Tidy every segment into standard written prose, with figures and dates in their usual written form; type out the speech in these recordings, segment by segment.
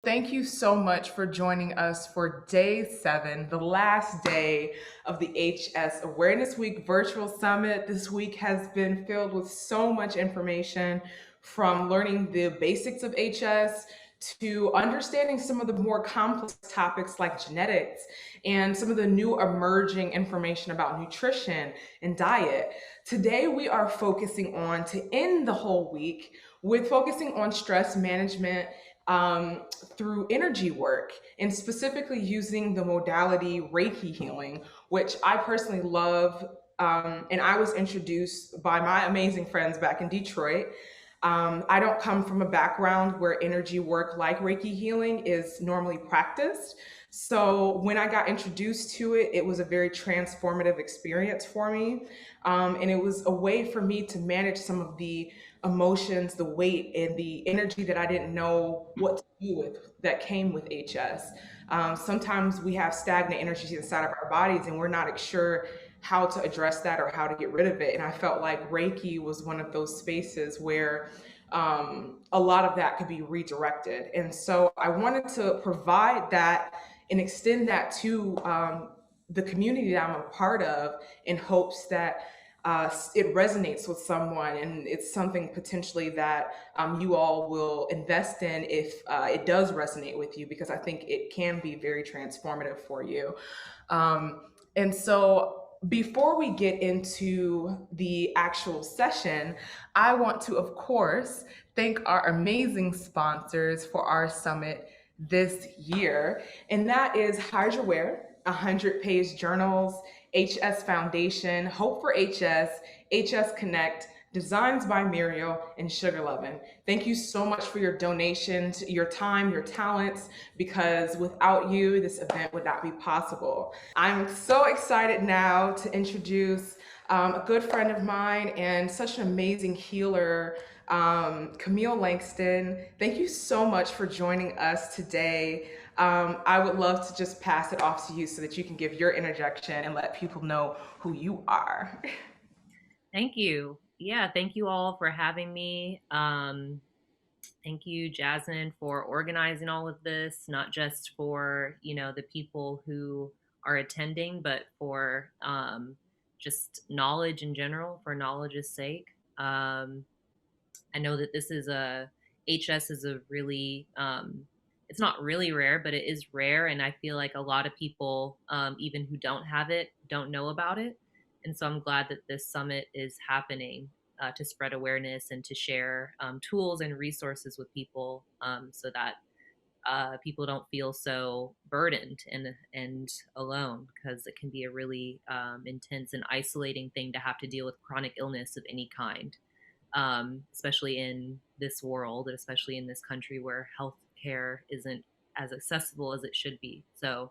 Thank you so much for joining us for day 7, the last day of the HS Awareness Week virtual summit. This week has been filled with so much information, from learning the basics of HS to understanding some of the more complex topics like genetics and some of the new emerging information about nutrition and diet. Today, we are focusing on, to end the whole week, with focusing on stress management through energy work, and specifically using the modality Reiki healing, which I personally love. And I was introduced by my amazing friends back in Detroit. I don't come from a background where energy work like Reiki healing is normally practiced. So when I got introduced to it, it was a very transformative experience for me. And it was a way for me to manage some of the emotions, the weight, and the energy that I didn't know what to do with that came with HS. Sometimes we have stagnant energy inside of our bodies, and we're not sure how to address that or how to get rid of it. And I felt like Reiki was one of those spaces where a lot of that could be redirected. And so I wanted to provide that and extend that to the community that I'm a part of, in hopes that it resonates with someone, and it's something potentially that you all will invest in if it does resonate with you, because I think it can be very transformative for you. And so before we get into the actual session, I want to, of course, thank our amazing sponsors for our summit this year, and that is Hydraware, 100-page journals, HS Foundation, Hope for HS, HS Connect, Designs by Muriel, and Sugar Lovin'. Thank you so much for your donations, your time, your talents, because without you, this event would not be possible. I'm so excited now to introduce a good friend of mine and such an amazing healer, Camille Langston. Thank you so much for joining us today. I would love to just pass it off to you so that you can give your interjection and let people know who you are. Thank you. Yeah, thank you all for having me. Thank you, Jasmine, for organizing all of this, not just for, the people who are attending, but for just knowledge in general, for knowledge's sake. I know that HS is a really, it's not really rare, but it is rare. And I feel like a lot of people, even who don't have it, don't know about it. And so I'm glad that this summit is happening to spread awareness and to share tools and resources with people so that people don't feel so burdened and alone, because it can be a really intense and isolating thing to have to deal with chronic illness of any kind, especially in this world and especially in this country where healthcare isn't as accessible as it should be. So,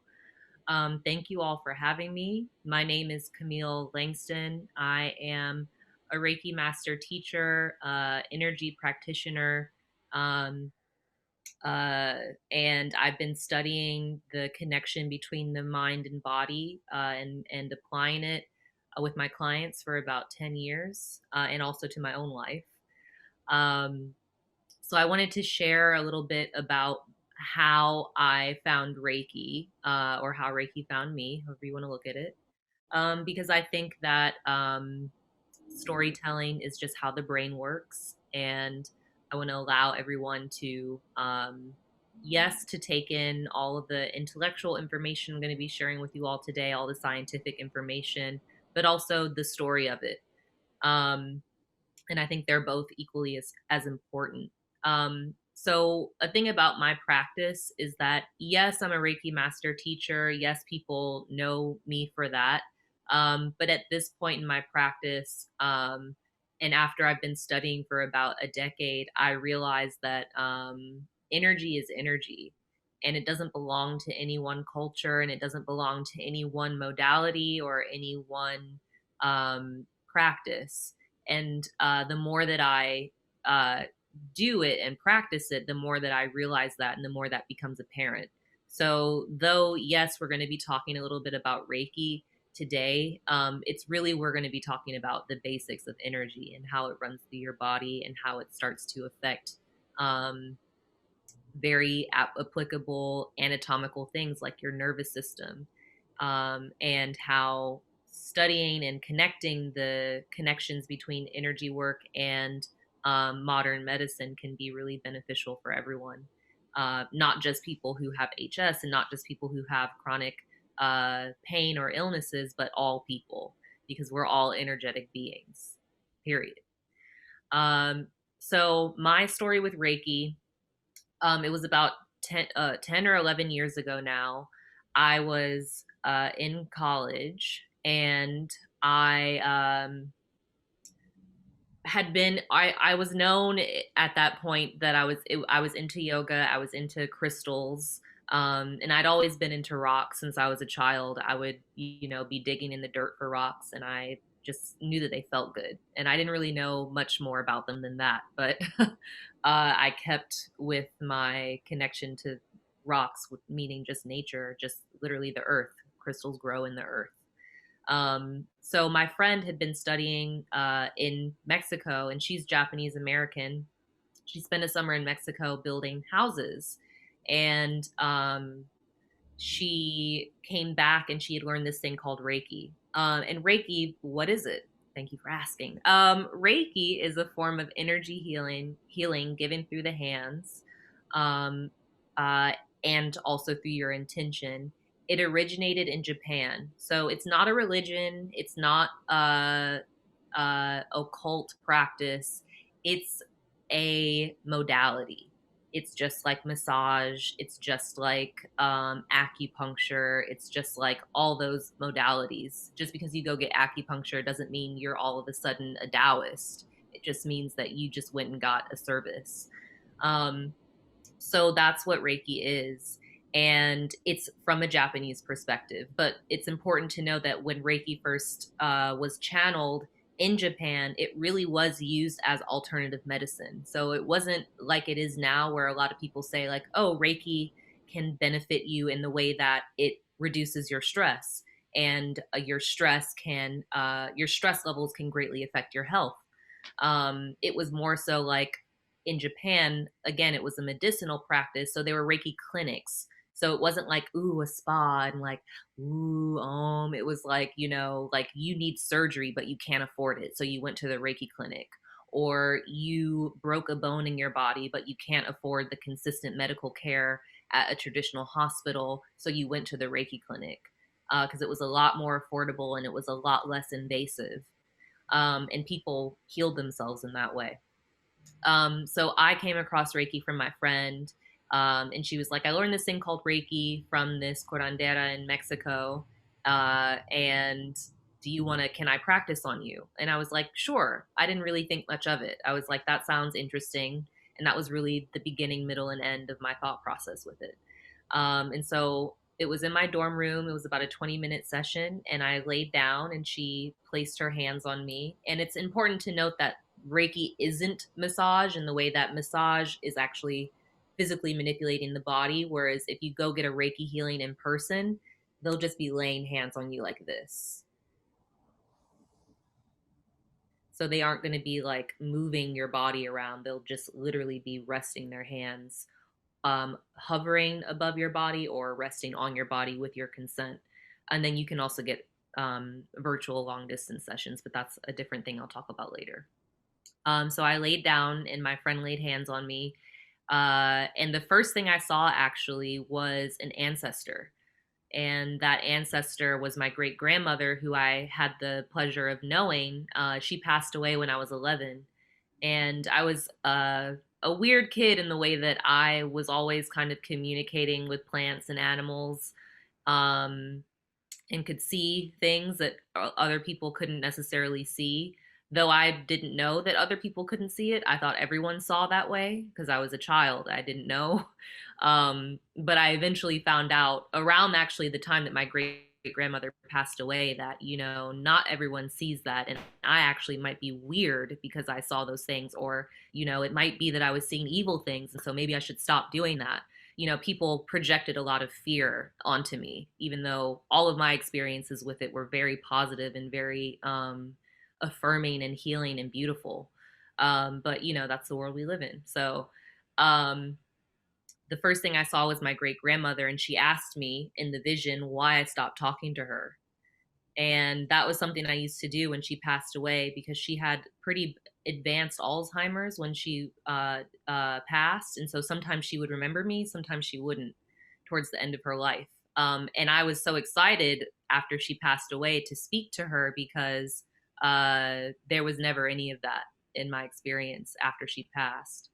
thank you all for having me. My name is Camille Langston. I am a Reiki master teacher, energy practitioner, um, and I've been studying the connection between the mind and body, and applying it with my clients for about 10 years, and also to my own life. Um, so I wanted to share a little bit about how I found Reiki, or how Reiki found me, however you want to look at it. Because I think that storytelling is just how the brain works. And I want to allow everyone to, yes, to take in all of the intellectual information I'm going to be sharing with you all today, all the scientific information, but also the story of it. Um, and I think they're both equally as important. So a thing about my practice is that, yes, I'm a Reiki master teacher. Yes, people know me for that. But at this point in my practice, and after I've been studying for about a decade, I realized that energy is energy, and it doesn't belong to any one culture, and it doesn't belong to any one modality or any one practice. And the more that I do it and practice it, the more that I realize that, and the more that becomes apparent. So, though, yes, we're going to be talking a little bit about Reiki today, it's really, we're going to be talking about the basics of energy and how it runs through your body and how it starts to affect um, very applicable anatomical things like your nervous system, and how studying and connecting the connections between energy work and modern medicine can be really beneficial for everyone, not just people who have HS and not just people who have chronic pain or illnesses, but all people, because we're all energetic beings, period. Um, so, my story with Reiki, it was about 10 or 11 years ago now. I was in college, and I I was known at that point that I was into yoga, I was into crystals, and I'd always been into rocks since I was a child. I would, be digging in the dirt for rocks, and I just knew that they felt good, and I didn't really know much more about them than that. But I kept with my connection to rocks, meaning just nature, just literally the earth. Crystals grow in the earth. So my friend had been studying in Mexico, and she's Japanese American. She spent a summer in Mexico building houses, and she came back and she had learned this thing called Reiki. And Reiki, what is it? Thank you for asking. Reiki is a form of energy healing given through the hands, um, uh, and also through your intention. It originated in Japan, so it's not a religion. It's not occult practice. It's a modality. It's just like massage. It's just like acupuncture. It's just like all those modalities. Just because you go get acupuncture doesn't mean you're all of a sudden a Taoist. It just means that you just went and got a service. Um, so that's what Reiki is. And it's from a Japanese perspective. But it's important to know that when Reiki first was channeled in Japan, it really was used as alternative medicine. So it wasn't like it is now, where a lot of people say, like, oh, Reiki can benefit you in the way that it reduces your stress. And your stress levels can greatly affect your health. It was more so like in Japan, again, it was a medicinal practice. So there were Reiki clinics. So it wasn't like, ooh, a spa and like, ooh, it was like, like you need surgery, but you can't afford it. So you went to the Reiki clinic. Or you broke a bone in your body, but you can't afford the consistent medical care at a traditional hospital. So you went to the Reiki clinic because it was a lot more affordable and it was a lot less invasive. And people healed themselves in that way. So I came across Reiki from my friend, and she was like, I learned this thing called Reiki from this curandera in Mexico, and can I practice on you? And I was like, sure. I didn't really think much of it. I was like, that sounds interesting. And that was really the beginning, middle, and end of my thought process with it. And so it was in my dorm room. It was about a 20-minute session, and I laid down and she placed her hands on me. And it's important to note that Reiki isn't massage in the way that massage is actually physically manipulating the body. Whereas if you go get a Reiki healing in person, they'll just be laying hands on you like this. So they aren't going to be like moving your body around. They'll just literally be resting their hands, hovering above your body or resting on your body with your consent. And then you can also get virtual long distance sessions, but that's a different thing I'll talk about later. So I laid down and my friend laid hands on me. And the first thing I saw actually was an ancestor. And that ancestor was my great grandmother, who I had the pleasure of knowing. She passed away when I was 11. And I was a weird kid in the way that I was always kind of communicating with plants and animals, um, and could see things that other people couldn't necessarily see. Though I didn't know that other people couldn't see it, I thought everyone saw that way because I was a child. I didn't know. But I eventually found out around actually the time that my great grandmother passed away that, not everyone sees that. And I actually might be weird because I saw those things, or, it might be that I was seeing evil things. And so maybe I should stop doing that. People projected a lot of fear onto me, even though all of my experiences with it were very positive and very affirming and healing and beautiful. But that's the world we live in. So um, the first thing I saw was my great grandmother, and she asked me in the vision why I stopped talking to her. And that was something I used to do when she passed away, because she had pretty advanced Alzheimer's when she passed. And so sometimes she would remember me, sometimes she wouldn't towards the end of her life. And I was so excited after she passed away to speak to her, because there was never any of that in my experience after she passed.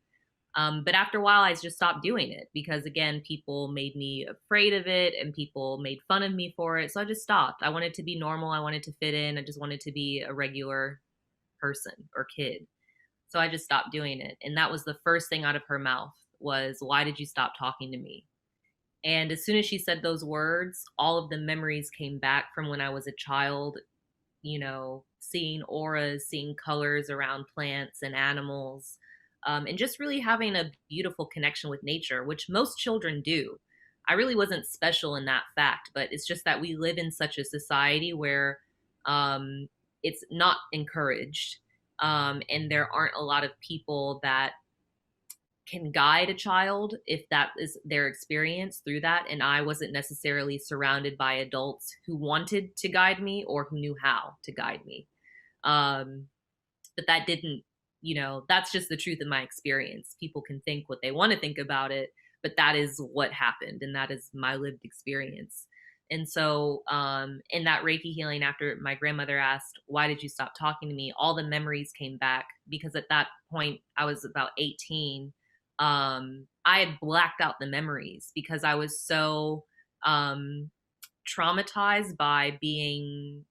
But after a while, I just stopped doing it because, again, people made me afraid of it and people made fun of me for it. So I just stopped. I wanted to be normal. I wanted to fit in. I just wanted to be a regular person or kid. So I just stopped doing it. And that was the first thing out of her mouth was, why did you stop talking to me? And as soon as she said those words, all of the memories came back from when I was a child, seeing auras, seeing colors around plants and animals, and just really having a beautiful connection with nature, which most children do. I really wasn't special in that fact, but it's just that we live in such a society where it's not encouraged. And there aren't a lot of people that can guide a child if that is their experience through that. And I wasn't necessarily surrounded by adults who wanted to guide me or who knew how to guide me. Um, but that didn't, that's just the truth of my experience. People can think what they want to think about it, but that is what happened. And that is my lived experience. And so, in that Reiki healing, after my grandmother asked, why did you stop talking to me? All the memories came back, because at that point I was about 18. I had blacked out the memories because I was so, traumatized by being,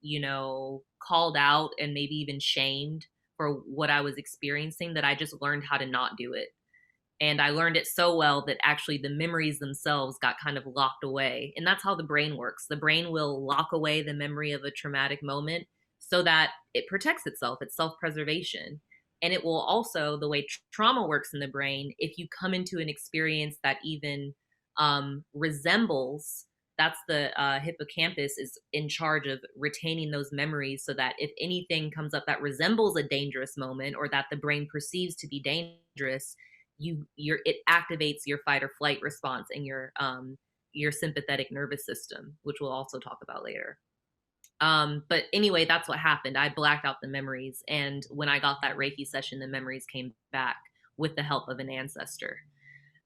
called out and maybe even shamed for what I was experiencing, that I just learned how to not do it. And I learned it so well that actually the memories themselves got kind of locked away. And that's how the brain works. The brain will lock away the memory of a traumatic moment so that it protects itself. It's self-preservation. And it will also, the way trauma works in the brain, if you come into an experience that even resembles, that's the hippocampus is in charge of retaining those memories, so that if anything comes up that resembles a dangerous moment or that the brain perceives to be dangerous, it activates your fight or flight response in your sympathetic nervous system, which we'll also talk about later. But anyway, that's what happened. I blacked out the memories, and when I got that Reiki session, the memories came back with the help of an ancestor.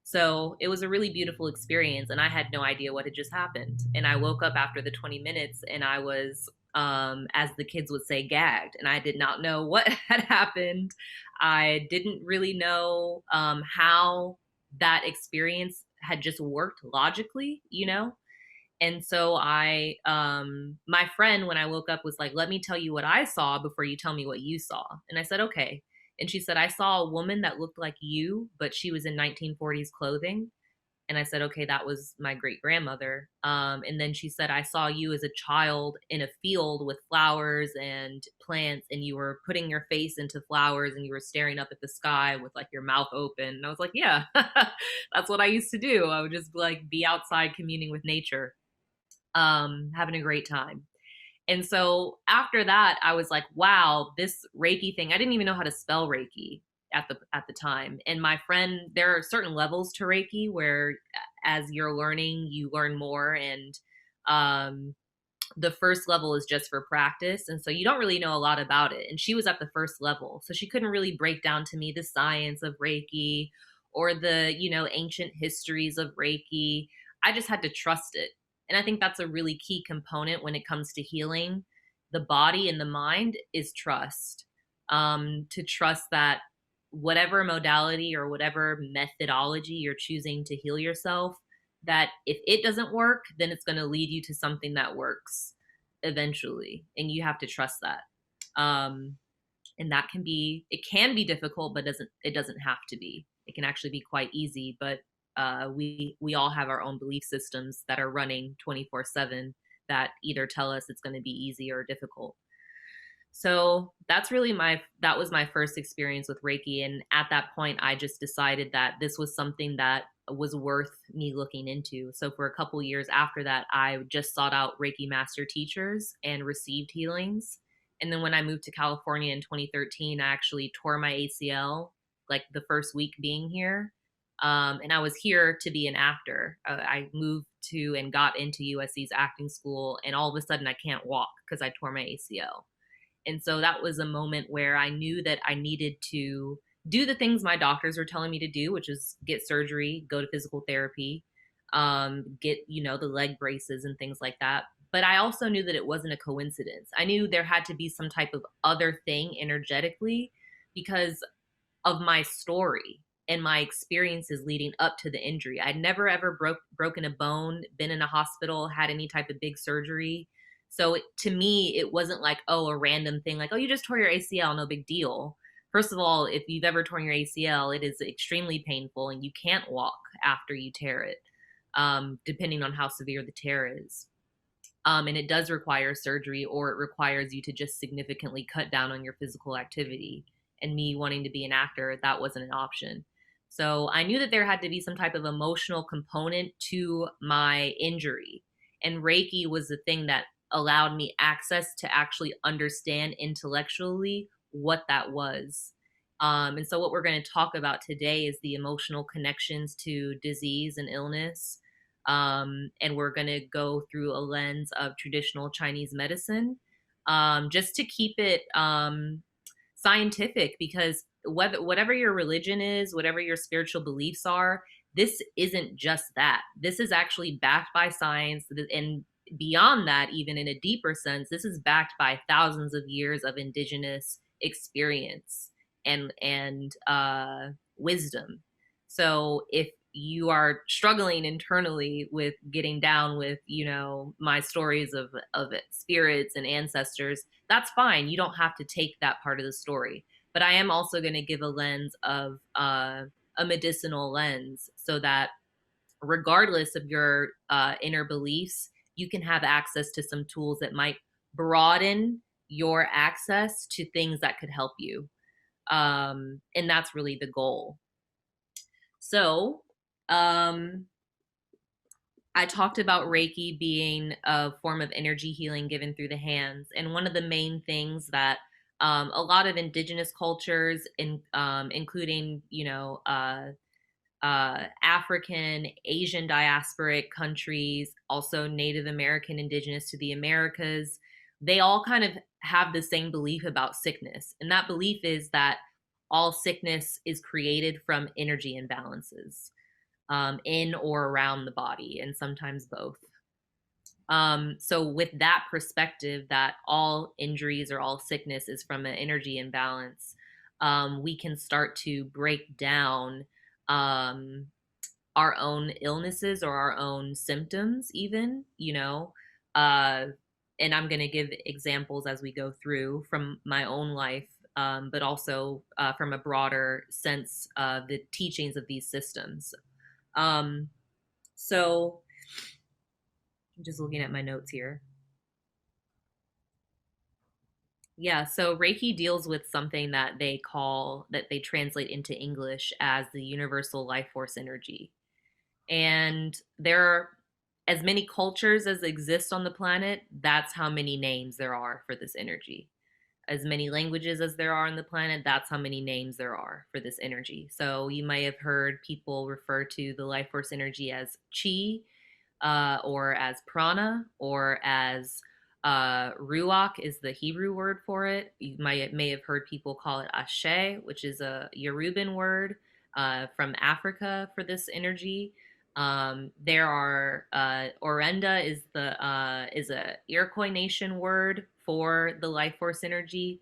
So it was a really beautiful experience, and I had no idea what had just happened. And I woke up after the 20 minutes and I was, as the kids would say, gagged, and I did not know what had happened. I didn't really know how that experience had just worked logically. And so my friend, when I woke up, was like, let me tell you what I saw before you tell me what you saw. And I said, okay. And she said, I saw a woman that looked like you, but she was in 1940s clothing. And I said, okay, that was my great grandmother. And then she said, I saw you as a child in a field with flowers and plants, and you were putting your face into flowers and you were staring up at the sky with like your mouth open. And I was like, yeah, that's what I used to do. I would just like be outside communing with nature, having a great time. And so after that, I was like, wow, this Reiki thing, I didn't even know how to spell Reiki at the time. And my friend, there are certain levels to Reiki where as you're learning, you learn more. And the first level is just for practice. And so you don't really know a lot about it. And she was at the first level. So she couldn't really break down to me the science of Reiki or the, ancient histories of Reiki. I just had to trust it. And I think that's a really key component when it comes to healing the body and the mind is trust. To trust that whatever modality or whatever methodology you're choosing to heal yourself, that if it doesn't work, then it's going to lead you to something that works eventually. And you have to trust that. And that it can be difficult, but it doesn't have to be. It can actually be quite easy, but we all have our own belief systems that are running 24/7 that either tell us it's going to be easy or difficult. So that was my first experience with Reiki. And at that point, I just decided that this was something that was worth me looking into. So for a couple years after that, I just sought out Reiki master teachers and received healings. And then when I moved to California in 2013, I actually tore my ACL like the first week being here. And I was here to be an actor. I moved to and got into USC's acting school, and all of a sudden I can't walk because I tore my ACL. And so that was a moment where I knew that I needed to do the things my doctors were telling me to do, which is get surgery, go to physical therapy, get, the leg braces and things like that. But I also knew that it wasn't a coincidence. I knew there had to be some type of other thing energetically because of my story and my experiences leading up to the injury. I'd never ever broken a bone, been in a hospital, had any type of big surgery. So to me, it wasn't like, oh, a random thing, like, oh, you just tore your ACL, no big deal. First of all, if you've ever torn your ACL, it is extremely painful and you can't walk after you tear it, depending on how severe the tear is. And it does require surgery, or it requires you to just significantly cut down on your physical activity. And me wanting to be an actor, that wasn't an option. So I knew that there had to be some type of emotional component to my injury. And Reiki was the thing that allowed me access to actually understand intellectually what that was. And so, what we're going to talk about today is the emotional connections to disease and illness, and we're going to go through a lens of traditional Chinese medicine, just to keep it scientific, because whatever your religion is, whatever your spiritual beliefs are, this isn't just that. This is actually backed by science, and beyond that, even in a deeper sense, this is backed by thousands of years of indigenous experience and wisdom. So if you are struggling internally with getting down with, my stories of spirits and ancestors, that's fine. You don't have to take that part of the story. But I am also going to give a lens of a medicinal lens, so that regardless of your inner beliefs, you can have access to some tools that might broaden your access to things that could help you. And that's really the goal. So, I talked about Reiki being a form of energy healing given through the hands. And one of the main things that a lot of indigenous cultures, including, African, Asian diasporic countries, also Native American, indigenous to the Americas, they all kind of have the same belief about sickness. And that belief is that all sickness is created from energy imbalances, in or around the body, and sometimes both. So, with that perspective, that all injuries or all sickness is from an energy imbalance, we can start to break down um, our own illnesses or our own symptoms, even, Uh, and I'm going to give examples as we go through from my own life, but also from a broader sense of the teachings of these systems. Um, so, I'm just looking at my notes here. Yeah, so Reiki deals with something that they translate into English as the universal life force energy. And there are as many cultures as exist on the planet, that's how many names there are for this energy. As many languages as there are on the planet, that's how many names there are for this energy. So you may have heard people refer to the life force energy as chi, or as prana, or as ruach is the Hebrew word for it. You may have heard people call it ashe, which is a Yoruban word from Africa for this energy. There are Orenda is a Iroquois Nation word for the life force energy,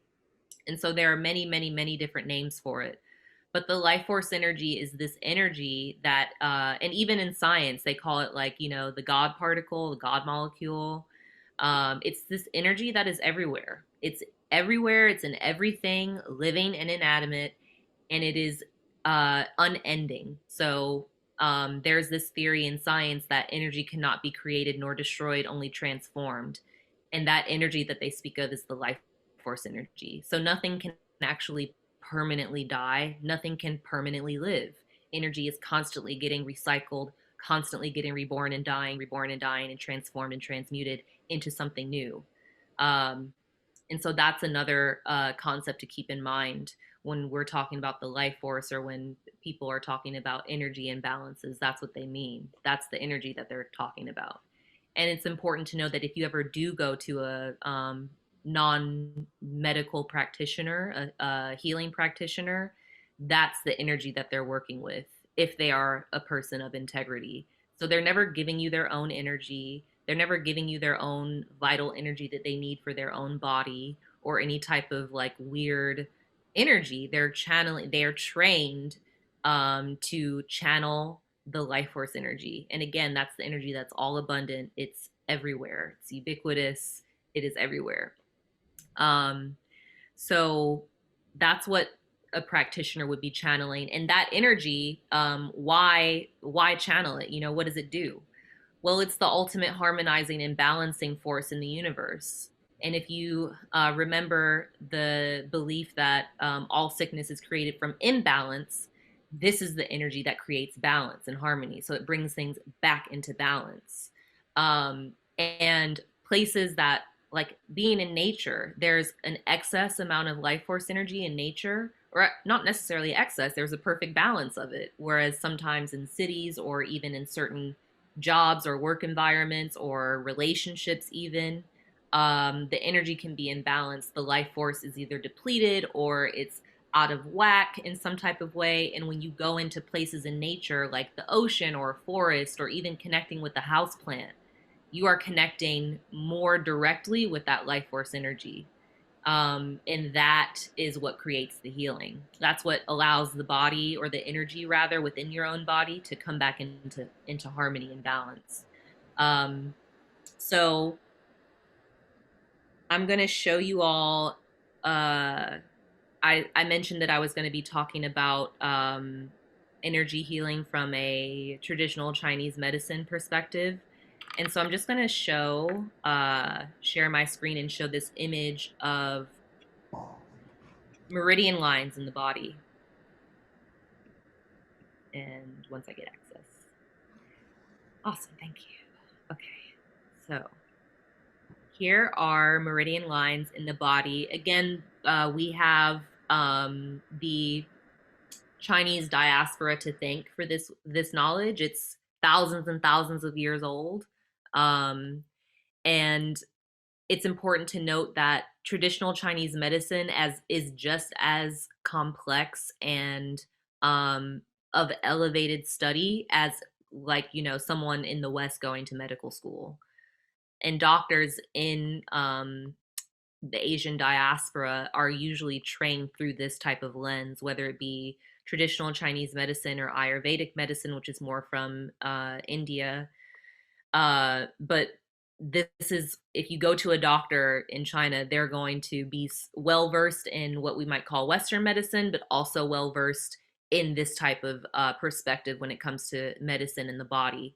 and so there are many, many, many different names for it. But the life force energy is this energy that, and even in science, they call it, like, the God particle, the God molecule. It's this energy that is everywhere. It's everywhere. It's in everything, living and inanimate, and it is unending. So there's this theory in science that energy cannot be created nor destroyed, only transformed. And that energy that they speak of is the life force energy. So nothing can actually permanently die, nothing can permanently live. Energy is constantly getting recycled, constantly getting reborn and dying, and transformed and transmuted into something new. And so that's another concept to keep in mind when we're talking about the life force, or when people are talking about energy imbalances, that's what they mean. That's the energy that they're talking about. And it's important to know that if you ever do go to a non-medical practitioner, a healing practitioner, that's the energy that they're working with if they are a person of integrity. So they're never giving you their own energy. They're never giving you their own vital energy that they need for their own body, or any type of like weird energy. They're channeling, they are trained to channel the life force energy. And again, that's the energy that's all abundant. It's everywhere. It's ubiquitous. It is everywhere. Um, so that's what a practitioner would be channeling. And that energy, why channel it? You know, what does it do? Well, it's the ultimate harmonizing and balancing force in the universe. And if you remember the belief that all sickness is created from imbalance, this is the energy that creates balance and harmony. So it brings things back into balance. And places that, like being in nature, there's an excess amount of life force energy in nature, or not necessarily excess, there's a perfect balance of it. Whereas sometimes in cities, or even in certain jobs or work environments or relationships, even, the energy can be imbalanced. The life force is either depleted or it's out of whack in some type of way. And when you go into places in nature like the ocean or a forest, or even connecting with the house plant, you are connecting more directly with that life force energy. And that is what creates the healing. That's what allows the body, or the energy rather, within your own body to come back into harmony and balance. Um, so I'm going to show you all. I mentioned that I was going to be talking about energy healing from a traditional Chinese medicine perspective. And so I'm just going to share my screen and show this image of meridian lines in the body. And once I get access. Awesome, thank you. Okay, so here are meridian lines in the body. Again, we have the Chinese diaspora to thank for this knowledge. It's thousands and thousands of years old. And it's important to note that traditional Chinese medicine is just as complex and um, of elevated study as, like, you know, someone in the West going to medical school. And doctors in the Asian diaspora are usually trained through this type of lens, whether it be traditional Chinese medicine or Ayurvedic medicine, which is more from India. But this is, if you go to a doctor in China, they're going to be well versed in what we might call Western medicine, but also well versed in this type of perspective when it comes to medicine and the body.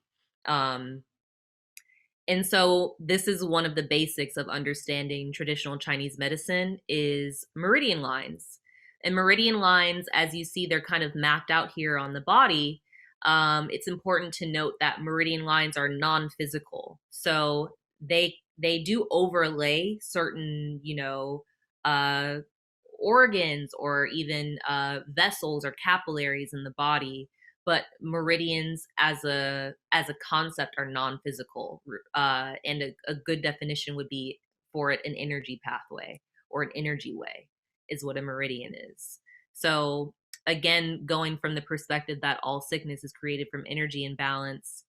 And so this is one of the basics of understanding traditional Chinese medicine is meridian lines. And meridian lines, as you see, they're kind of mapped out here on the body. It's important to note that meridian lines are non-physical. So they do overlay certain, you know, organs, or even vessels or capillaries in the body, but meridians as a concept are non-physical. And a good definition would be for it an energy pathway, or an energy way is what a meridian is. So again, going from the perspective that all sickness is created from energy imbalance,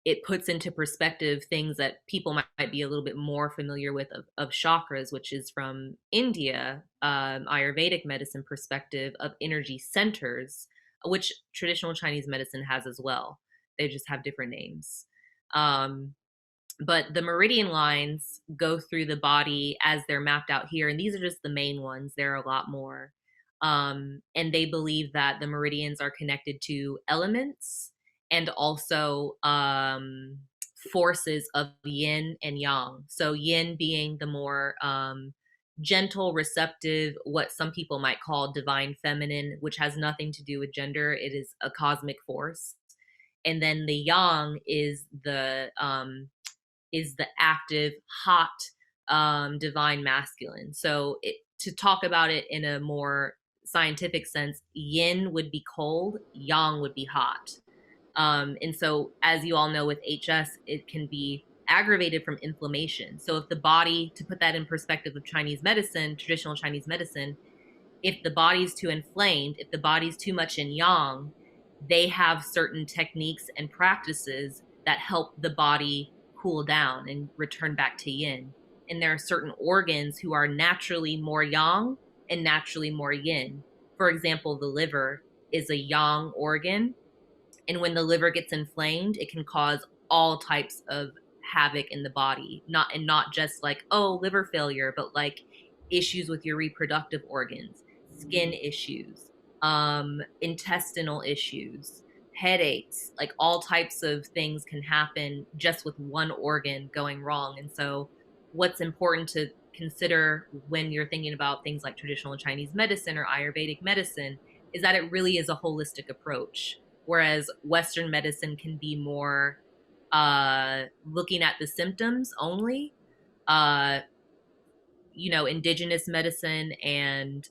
it puts into perspective things that people might be a little bit more familiar with of chakras, which is from India, Ayurvedic medicine perspective of energy centers, which traditional Chinese medicine has as well. They just have different names. But the meridian lines go through the body as they're mapped out here. And these are just the main ones. There are a lot more. And they believe that the meridians are connected to elements, and also forces of yin and yang. So yin being the more gentle, receptive, what some people might call divine feminine, which has nothing to do with gender. It is a cosmic force. And then the yang is the active, hot, divine masculine. So to talk about it in a more scientific sense, yin would be cold, yang would be hot. And so, as you all know, with HS, it can be aggravated from inflammation. So, if the body, to put that in perspective of Chinese medicine, traditional Chinese medicine, if the body's too inflamed, if the body's too much in yang, they have certain techniques and practices that help the body cool down and return back to yin. And there are certain organs who are naturally more yang and naturally more yin. For example, the liver is a yang organ, and when the liver gets inflamed, it can cause all types of havoc in the body. Not just like, oh, liver failure, but like issues with your reproductive organs, skin issues, intestinal issues, headaches, like all types of things can happen just with one organ going wrong. And so what's important to consider when you're thinking about things like traditional Chinese medicine or Ayurvedic medicine is that it really is a holistic approach, whereas Western medicine can be more looking at the symptoms only. Uh, indigenous medicine and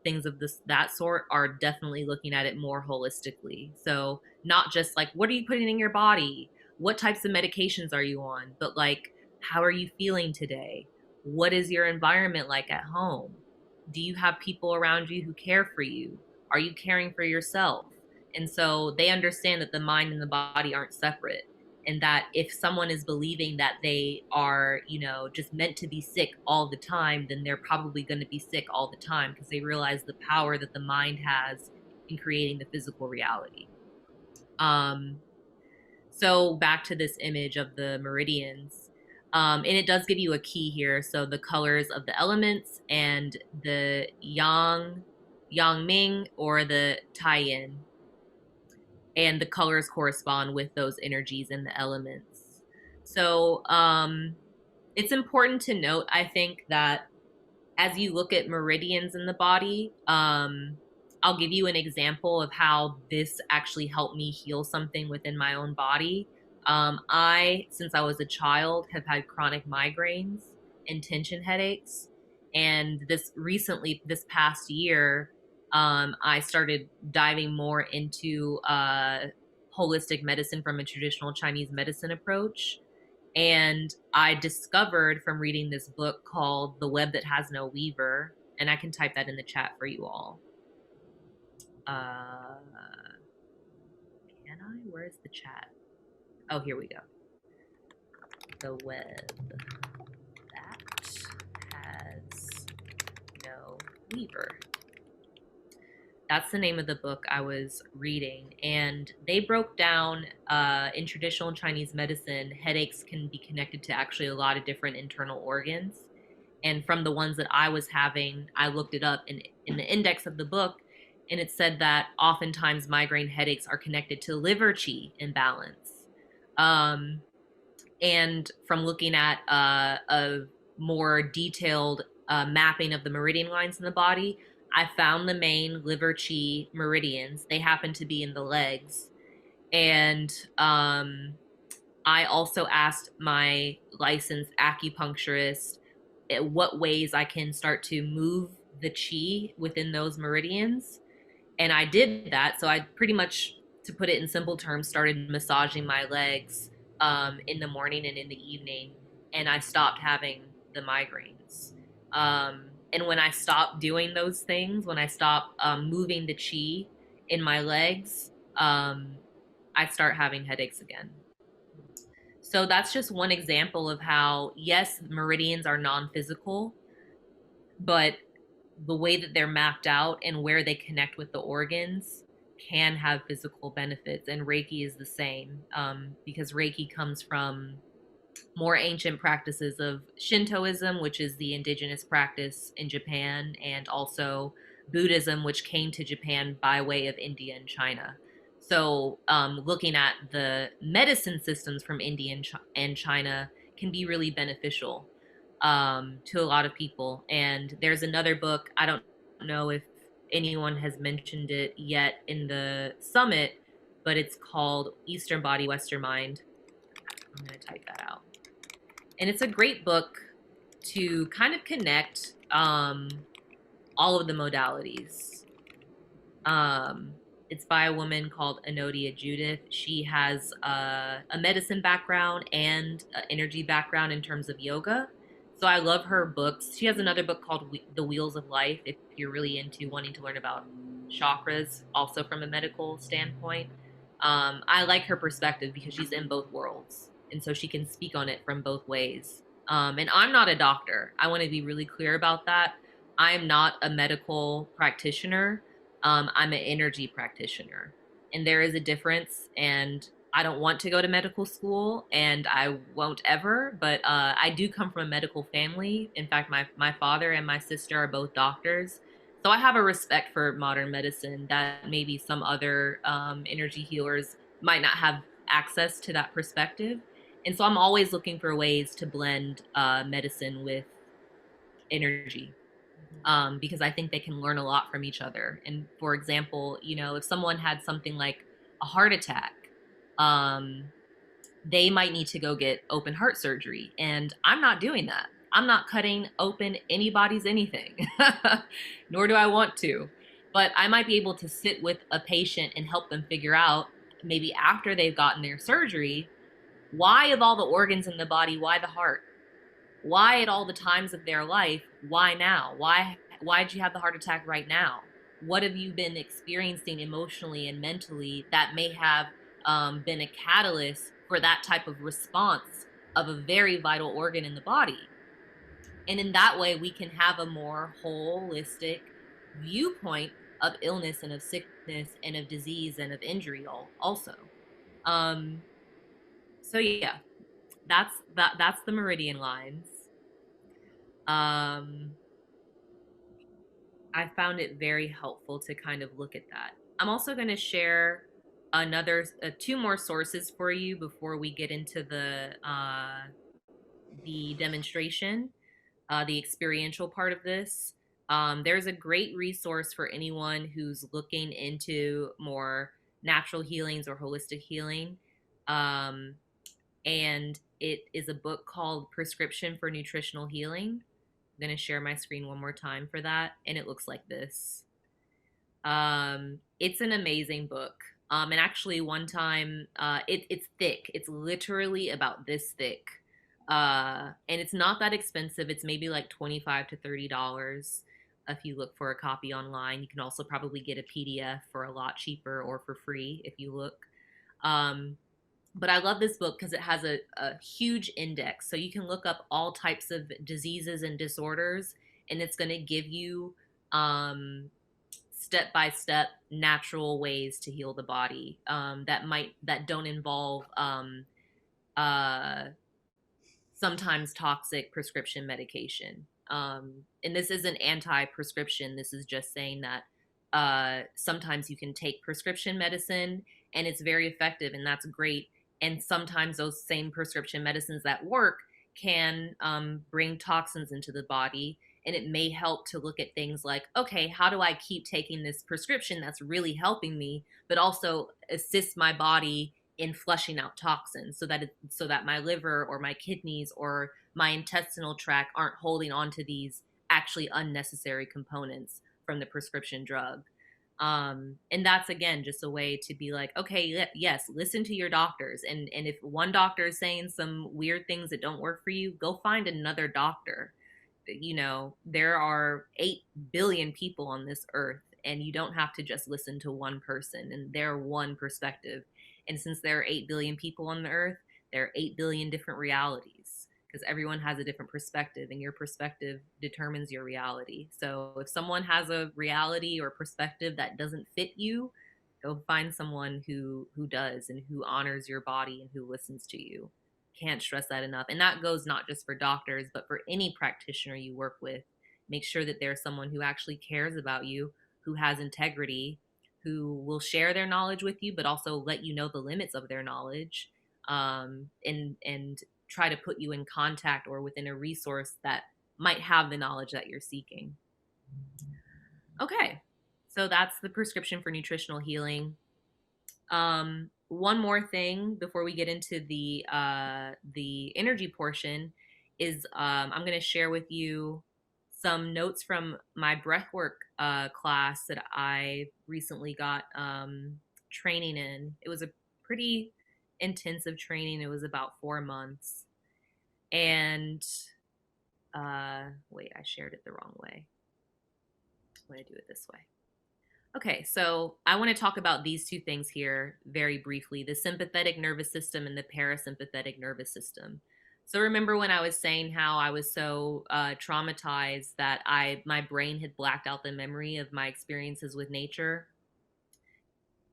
things of that sort are definitely looking at it more holistically. So not just like, what are you putting in your body? What types of medications are you on? But like, how are you feeling today? What is your environment like at home? Do you have people around you who care for you? Are you caring for yourself? And so they understand that the mind and the body aren't separate, and that if someone is believing that they are, just meant to be sick all the time, then they're probably going to be sick all the time, because they realize the power that the mind has in creating the physical reality. um so back to this image of the meridians, and it does give you a key here. So the colors of the elements and the yang ming or the tai yin, and the colors correspond with those energies and the elements. So it's important to note, I think, that as you look at meridians in the body, I'll give you an example of how this actually helped me heal something within my own body. Since I was a child, have had chronic migraines and tension headaches. And this past year, I started diving more into holistic medicine from a traditional Chinese medicine approach. And I discovered from reading this book called The Web That Has No Weaver, and I can type that in the chat for you all. Uh, can I? Where's the chat? Oh, here we go. The Web That Has No Weaver. That's the name of the book I was reading. And they broke down in traditional Chinese medicine, headaches can be connected to actually a lot of different internal organs. And from the ones that I was having, I looked it up in the index of the book, and it said that oftentimes migraine headaches are connected to liver qi imbalance. And from looking at a more detailed mapping of the meridian lines in the body, I found the main liver qi meridians. They happen to be in the legs. And I also asked my licensed acupuncturist what ways I can start to move the qi within those meridians. And I did that. So I pretty much, to put it in simple terms, started massaging my legs in the morning and in the evening. And I stopped having the migraines. And when I stopped doing those things, when I stopped moving the qi in my legs, I start having headaches again. So that's just one example of how, yes, meridians are non-physical, but the way that they're mapped out and where they connect with the organs can have physical benefits. And Reiki is the same, because Reiki comes from more ancient practices of Shintoism, which is the indigenous practice in Japan, and also Buddhism, which came to Japan by way of India and China. So looking at the medicine systems from India and China can be really beneficial to a lot of people. And there's another book, I don't know if anyone has mentioned it yet in the summit, but it's called Eastern Body, Western Mind. I'm going to type that out. And it's a great book to kind of connect all of the modalities. Um, it's by a woman called Enodia Judith. She has a medicine background and an energy background in terms of yoga. So I love her books. She has another book called The Wheels of Life, if you're really into wanting to learn about chakras, also from a medical standpoint. I like her perspective because she's in both worlds. And so she can speak on it from both ways. And I'm not a doctor. I want to be really clear about that. I'm not a medical practitioner. I'm an energy practitioner, and there is a difference. And I don't want to go to medical school, and I won't ever. But I do come from a medical family. In fact, my father and my sister are both doctors, so I have a respect for modern medicine that maybe some other energy healers might not have access to that perspective. And so I'm always looking for ways to blend medicine with energy, because I think they can learn a lot from each other. And for example, if someone had something like a heart attack, um, they might need to go get open heart surgery. And I'm not doing that. I'm not cutting open anybody's anything, nor do I want to. But I might be able to sit with a patient and help them figure out, maybe after they've gotten their surgery, why, of all the organs in the body, why the heart? Why at all the times of their life? Why now? Why did you have the heart attack right now? What have you been experiencing emotionally and mentally that may have been a catalyst for that type of response of a very vital organ in the body? And in that way, we can have a more holistic viewpoint of illness and of sickness and of disease and of injury also. Um, so yeah, that's the meridian lines. Um, I found it very helpful to kind of look at that. I'm also going to share another two more sources for you before we get into the demonstration, the experiential part of this. There's a great resource for anyone who's looking into more natural healings or holistic healing. Um, and it is a book called Prescription for Nutritional Healing. I'm going to share my screen one more time for that, and it looks like this. It's an amazing book. And actually, one time, it's thick. It's literally about this thick, and it's not that expensive. It's maybe like $25 to $30 if you look for a copy online. You can also probably get a PDF for a lot cheaper or for free if you look. Um, but I love this book because it has a huge index. So you can look up all types of diseases and disorders, and it's going to give you step by step natural ways to heal the body, that don't involve uh, sometimes toxic prescription medication. And this isn't anti-prescription. This is just saying that sometimes you can take prescription medicine and it's very effective, and that's great. And sometimes those same prescription medicines that work can bring toxins into the body. And it may help to look at things like, okay, how do I keep taking this prescription that's really helping me, but also assist my body in flushing out toxins, so that my liver or my kidneys or my intestinal tract aren't holding on to these actually unnecessary components from the prescription drug. And that's again just a way to be like, okay, yes, listen to your doctors, and if one doctor is saying some weird things that don't work for you, go find another doctor. There are 8 billion people on this earth, and you don't have to just listen to one person and their one perspective. And since there are 8 billion people on the earth, there are 8 billion different realities, because everyone has a different perspective, and your perspective determines your reality. So if someone has a reality or perspective that doesn't fit you, go find someone who does, and who honors your body, and who listens to you. Can't stress that enough. And that goes not just for doctors, but for any practitioner you work with. Make sure that there's someone who actually cares about you, who has integrity, who will share their knowledge with you, but also let you know the limits of their knowledge, and try to put you in contact or within a resource that might have the knowledge that you're seeking. Okay, so that's the prescription for nutritional healing. One more thing before we get into the energy portion is, I'm going to share with you some notes from my breathwork class that I recently got training in. It was a pretty intensive training. It was about 4 months. And wait, I shared it the wrong way. I'm going to do it this way. Okay, so I want to talk about these two things here very briefly, the sympathetic nervous system and the parasympathetic nervous system. So remember when I was saying how I was so traumatized that my brain had blacked out the memory of my experiences with nature?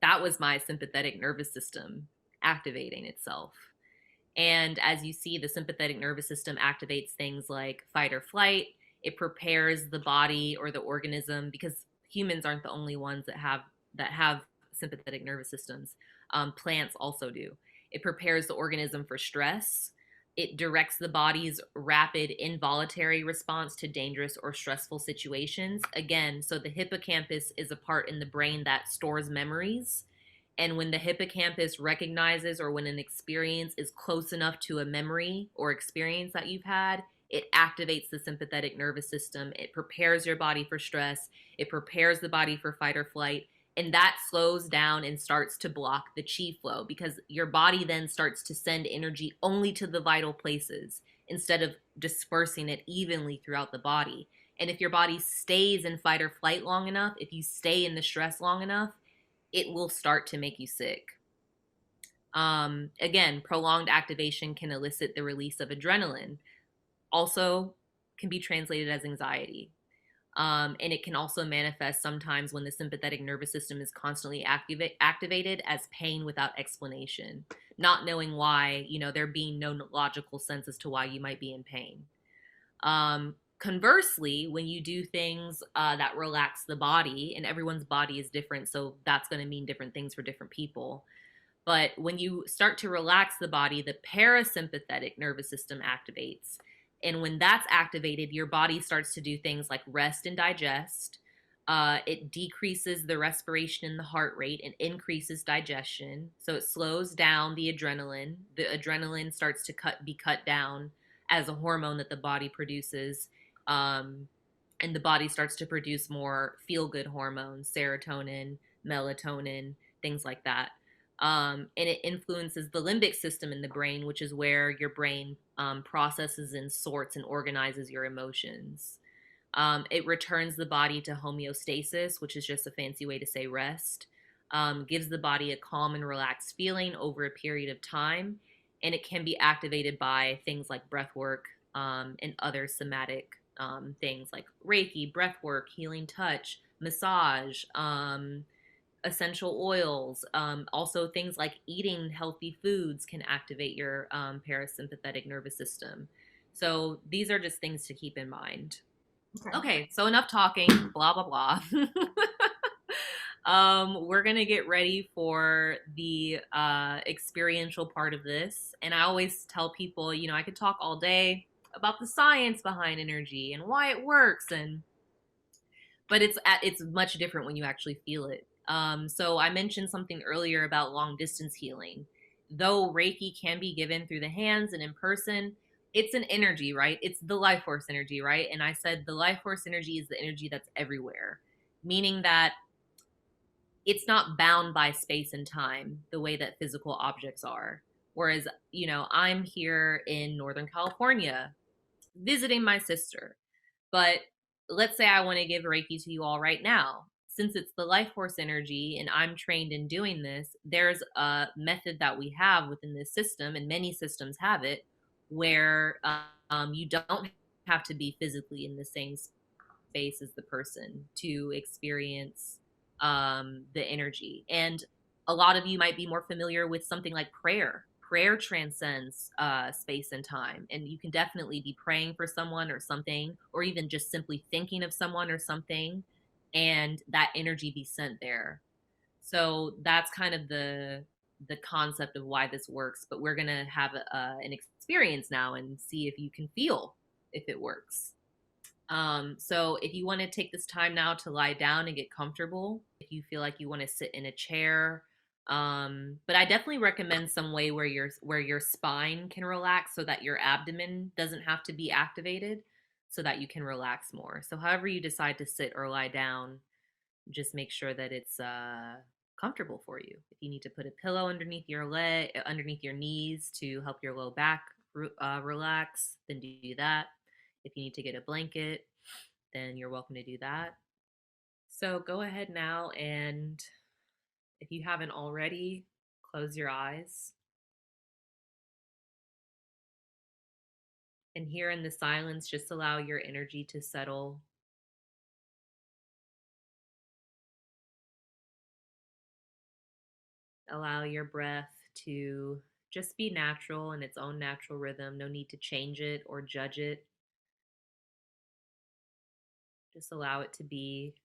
That was my sympathetic nervous system activating itself. And as you see, the sympathetic nervous system activates things like fight or flight. It prepares the body or the organism, because humans aren't the only ones that have sympathetic nervous systems. Plants also do. It prepares the organism for stress. It directs the body's rapid involuntary response to dangerous or stressful situations. Again, so the hippocampus is a part in the brain that stores memories, and when the hippocampus recognizes, or when an experience is close enough to a memory or experience that you've had, it activates the sympathetic nervous system. It prepares your body for stress. It prepares the body for fight or flight. And that slows down and starts to block the chi flow, because your body then starts to send energy only to the vital places instead of dispersing it evenly throughout the body. And if your body stays in fight or flight long enough, if you stay in the stress long enough, it will start to make you sick. Again, prolonged activation can elicit the release of adrenaline, also can be translated as anxiety. And it can also manifest sometimes when the sympathetic nervous system is constantly activated as pain without explanation, not knowing why, there being no logical sense as to why you might be in pain. Conversely, when you do things that relax the body, and everyone's body is different, so that's going to mean different things for different people. But when you start to relax the body, the parasympathetic nervous system activates. And when that's activated, your body starts to do things like rest and digest. It decreases the respiration and the heart rate and increases digestion. So it slows down the adrenaline. The adrenaline starts to be cut down as a hormone that the body produces. And the body starts to produce more feel-good hormones, serotonin, melatonin, things like that. And it influences the limbic system in the brain, which is where your brain processes and sorts and organizes your emotions. It returns the body to homeostasis, which is just a fancy way to say rest. Gives the body a calm and relaxed feeling over a period of time. And it can be activated by things like breath work and other somatic things like Reiki, breath work, healing touch, massage, essential oils. Also, things like eating healthy foods can activate your parasympathetic nervous system. So these are just things to keep in mind. Okay. Okay, so enough talking, blah, blah, blah. We're going to get ready for the experiential part of this. And I always tell people, I could talk all day about the science behind energy and why it works, but it's much different when you actually feel it. So I mentioned something earlier about long distance healing. Though Reiki can be given through the hands and in person, it's an energy, right? It's the life force energy, right? And I said the life force energy is the energy that's everywhere, meaning that it's not bound by space and time the way that physical objects are. Whereas, I'm here in Northern California visiting my sister. But let's say I want to give Reiki to you all right now. Since it's the life force energy and I'm trained in doing this, there's a method that we have within this system, and many systems have it, where you don't have to be physically in the same space as the person to experience the energy. And a lot of you might be more familiar with something like prayer. Prayer transcends space and time, and you can definitely be praying for someone or something, or even just simply thinking of someone or something, and that energy be sent there. So that's kind of the concept of why this works. But we're gonna have an experience now and see if you can feel if it works. So if you want to take this time now to lie down and get comfortable, if you feel like you want to sit in a chair, but I definitely recommend some way where your spine can relax so that your abdomen doesn't have to be activated. so that you can relax more. So, however you decide to sit or lie down, just make sure that it's comfortable for you. If you need to put a pillow underneath your leg, underneath your knees to help your low back relax, then do that. If you need to get a blanket, then you're welcome to do that. So go ahead now, and if you haven't already, close your eyes. And here in the silence, just allow your energy to settle. Allow your breath to just be natural in its own natural rhythm. No need to change it or judge it. Just allow it to be.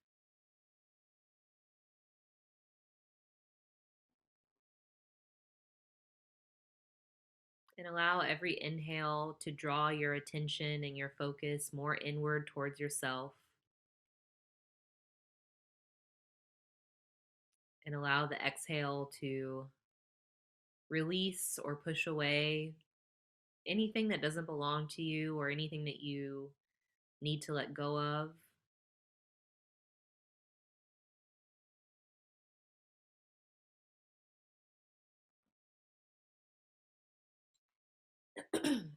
And allow every inhale to draw your attention and your focus more inward towards yourself. And allow the exhale to release or push away anything that doesn't belong to you or anything that you need to let go of.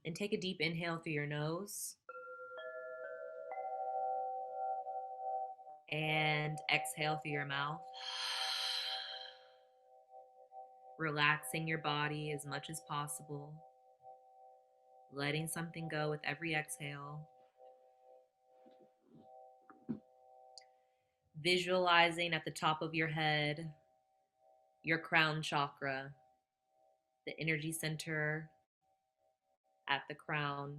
And take a deep inhale through your nose and exhale through your mouth, relaxing your body as much as possible, letting something go with every exhale, visualizing at the top of your head your crown chakra, the energy center at the crown,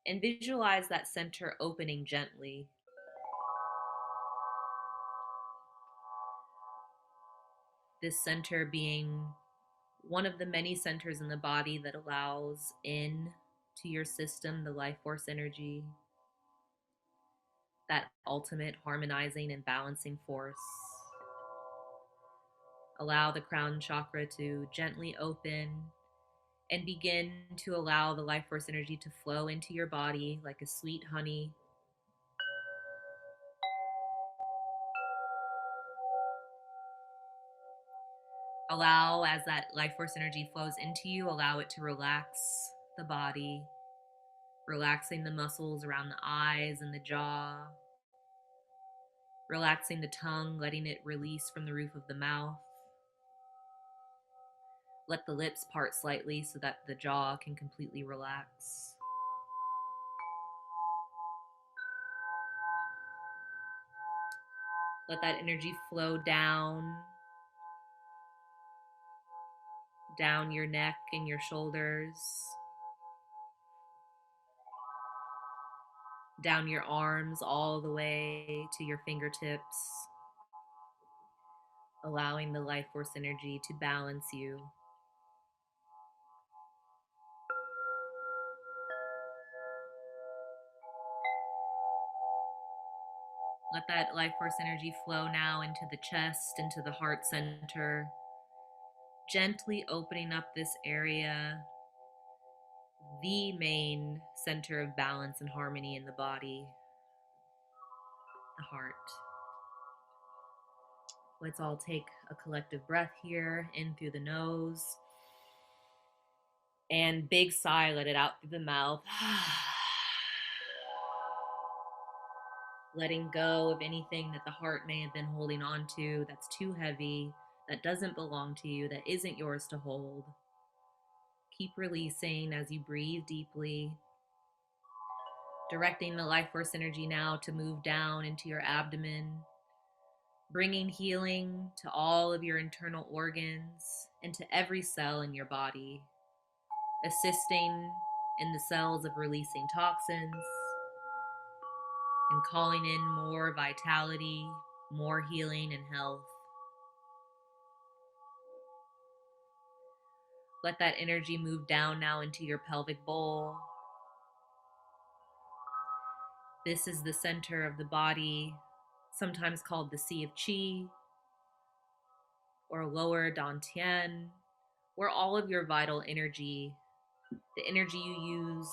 and visualize that center opening gently. This center being one of the many centers in the body that allows in to your system the life force energy, that ultimate harmonizing and balancing force. Allow the crown chakra to gently open and begin to allow the life force energy to flow into your body like a sweet honey. Allow, as that life force energy flows into you, allow it to relax the body, relaxing the muscles around the eyes and the jaw, relaxing the tongue, letting it release from the roof of the mouth. Let the lips part slightly so that the jaw can completely relax. Let that energy flow down your neck and your shoulders, down your arms all the way to your fingertips, allowing the life force energy to balance you. Let that life force energy flow now into the chest, into the heart center, gently opening up this area, the main center of balance and harmony in the body, the heart. Let's all take a collective breath here, in through the nose, and big sigh, let it out through the mouth. Letting go of anything that the heart may have been holding on to that's too heavy, that doesn't belong to you, that isn't yours to hold. Keep releasing as you breathe deeply, directing the life force energy now to move down into your abdomen, bringing healing to all of your internal organs and to every cell in your body, assisting in the cells of releasing toxins and calling in more vitality, more healing and health. Let that energy move down now into your pelvic bowl. This is the center of the body, sometimes called the Sea of Qi or lower Dantian, where all of your vital energy, the energy you use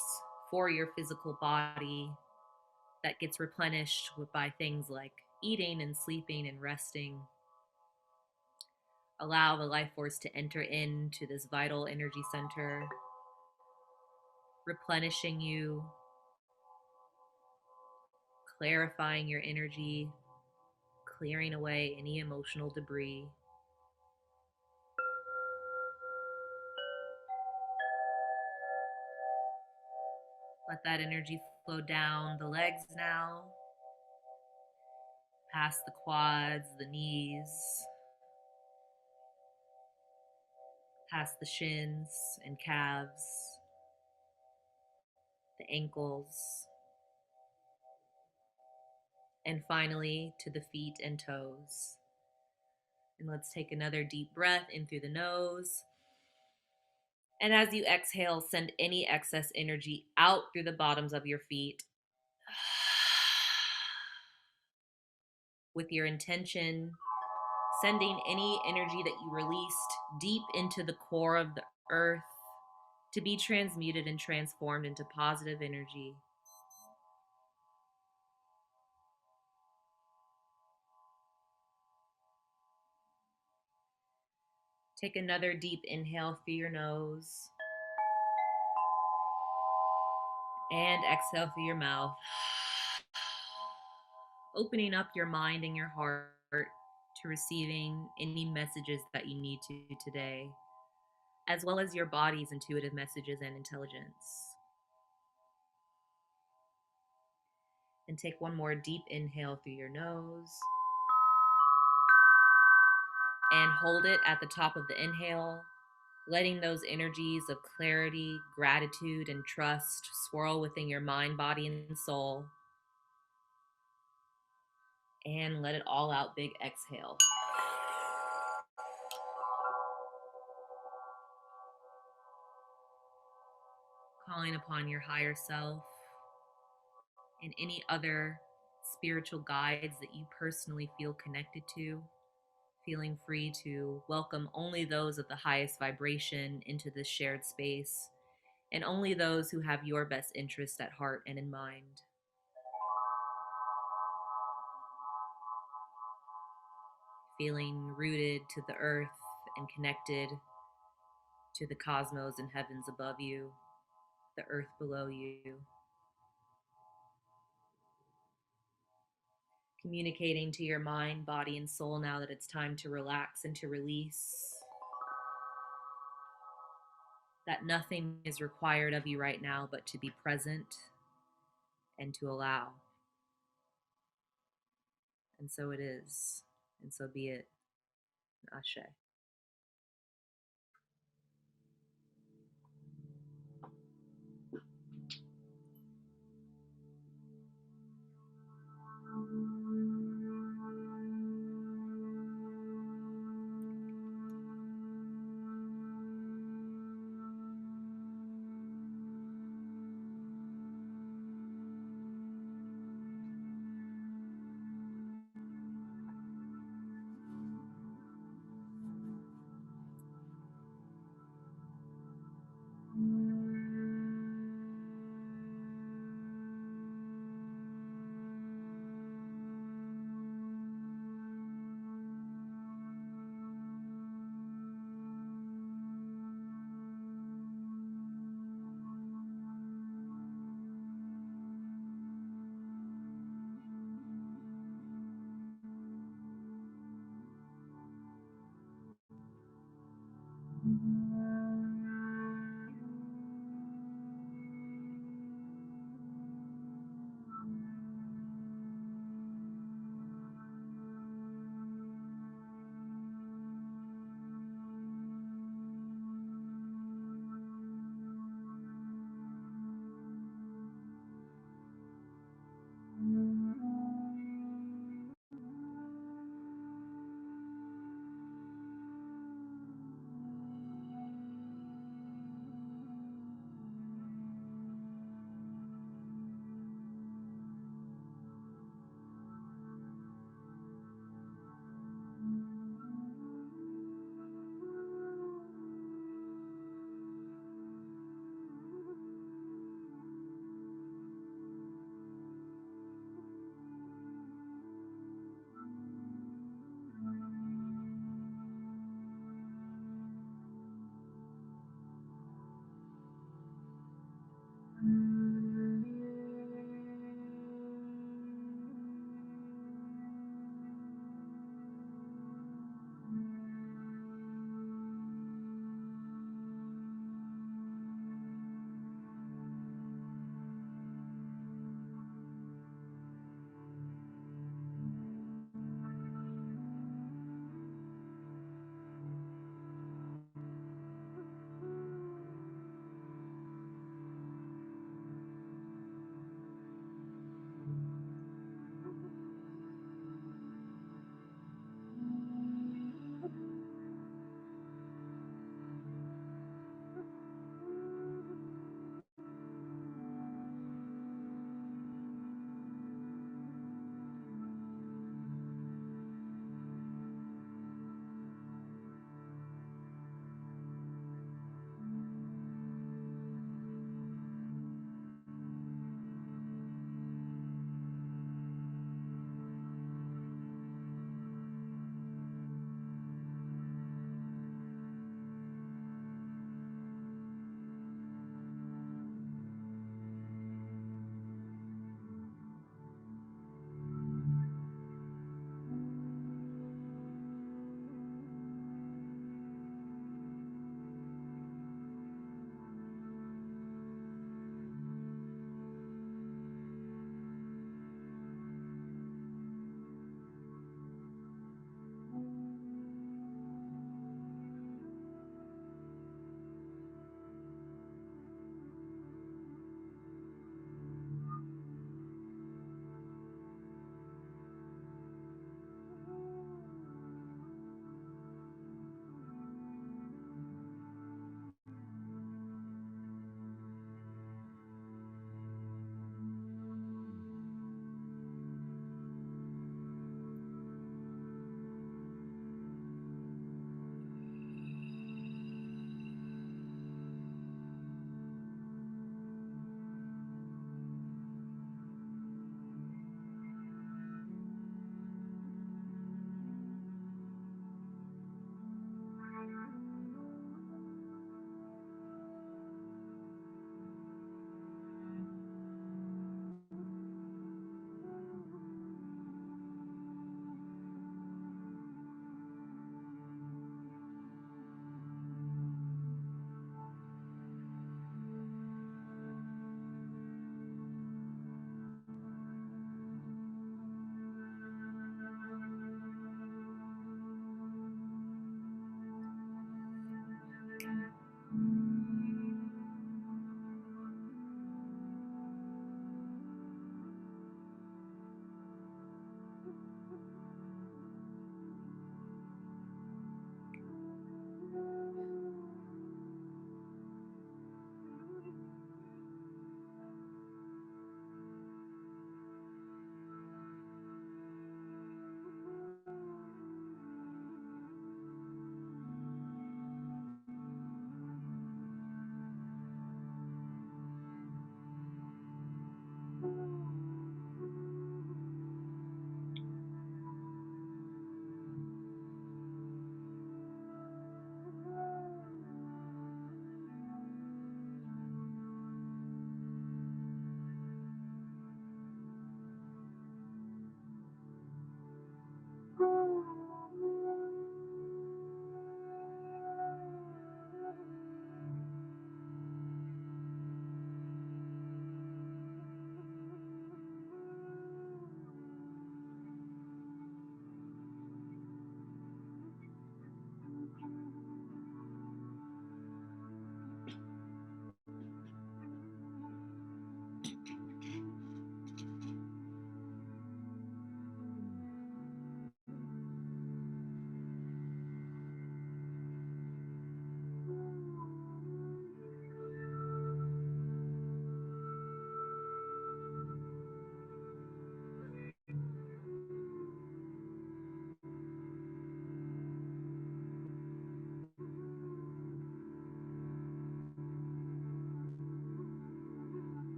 for your physical body that gets replenished by things like eating and sleeping and resting. Allow the life force to enter into this vital energy center, replenishing you, clarifying your energy, clearing away any emotional debris. Let that energy flow down the legs now, past the quads, the knees, past the shins and calves, the ankles, and finally to the feet and toes. And let's take another deep breath in through the nose. And as you exhale, send any excess energy out through the bottoms of your feet with your intention, sending any energy that you released deep into the core of the earth to be transmuted and transformed into positive energy. Take another deep inhale through your nose and exhale through your mouth, opening up your mind and your heart to receiving any messages that you need to today, as well as your body's intuitive messages and intelligence. And take one more deep inhale through your nose and hold it at the top of the inhale, letting those energies of clarity, gratitude, and trust swirl within your mind, body, and soul. And let it all out, big exhale. Calling upon your higher self and any other spiritual guides that you personally feel connected to, feeling free to welcome only those of the highest vibration into this shared space, and only those who have your best interest at heart and in mind. Feeling rooted to the earth and connected to the cosmos and heavens above you, the earth below you. Communicating to your mind, body, and soul now that it's time to relax and to release. That nothing is required of you right now but to be present and to allow. And so it is, and so be it. Ashe.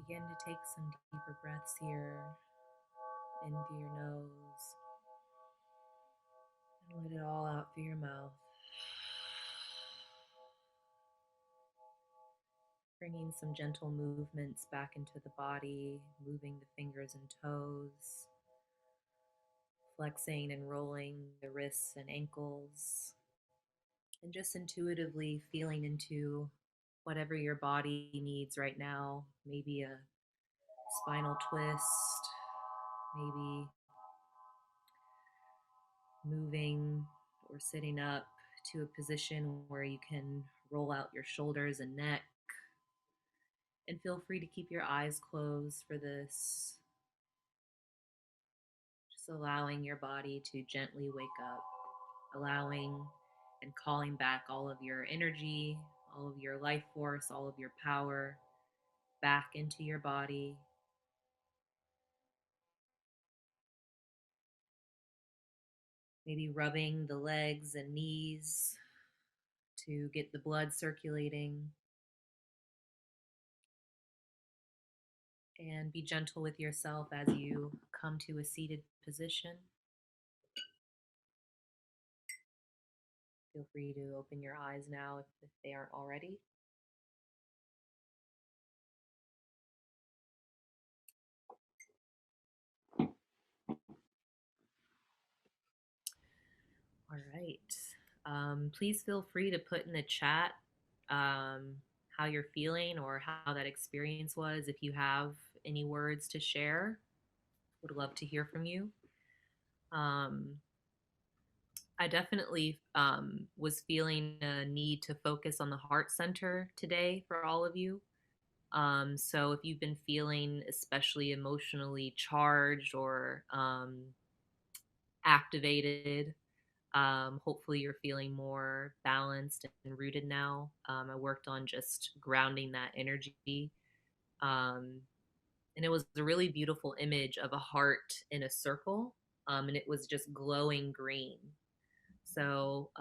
Begin to take some deeper breaths here in through your nose and let it all out through your mouth. Bringing some gentle movements back into the body, moving the fingers and toes, flexing and rolling the wrists and ankles, and just intuitively feeling into whatever your body needs right now. Maybe a spinal twist, maybe moving or sitting up to a position where you can roll out your shoulders and neck. And feel free to keep your eyes closed for this, just allowing your body to gently wake up, allowing and calling back all of your energy, all of your life force, all of your power back into your body. Maybe rubbing the legs and knees to get the blood circulating. And be gentle with yourself as you come to a seated position. Feel free to open your eyes now if they aren't already. All right. Please feel free to put in the chat how you're feeling or how that experience was. If you have any words to share, would love to hear from you. Um, I definitely was feeling a need to focus on the heart center today for all of you. So if you've been feeling especially emotionally charged or activated, hopefully, you're feeling more balanced and rooted now. I worked on just grounding that energy. Um, and it was a really beautiful image of a heart in a circle. And it was just glowing green. So,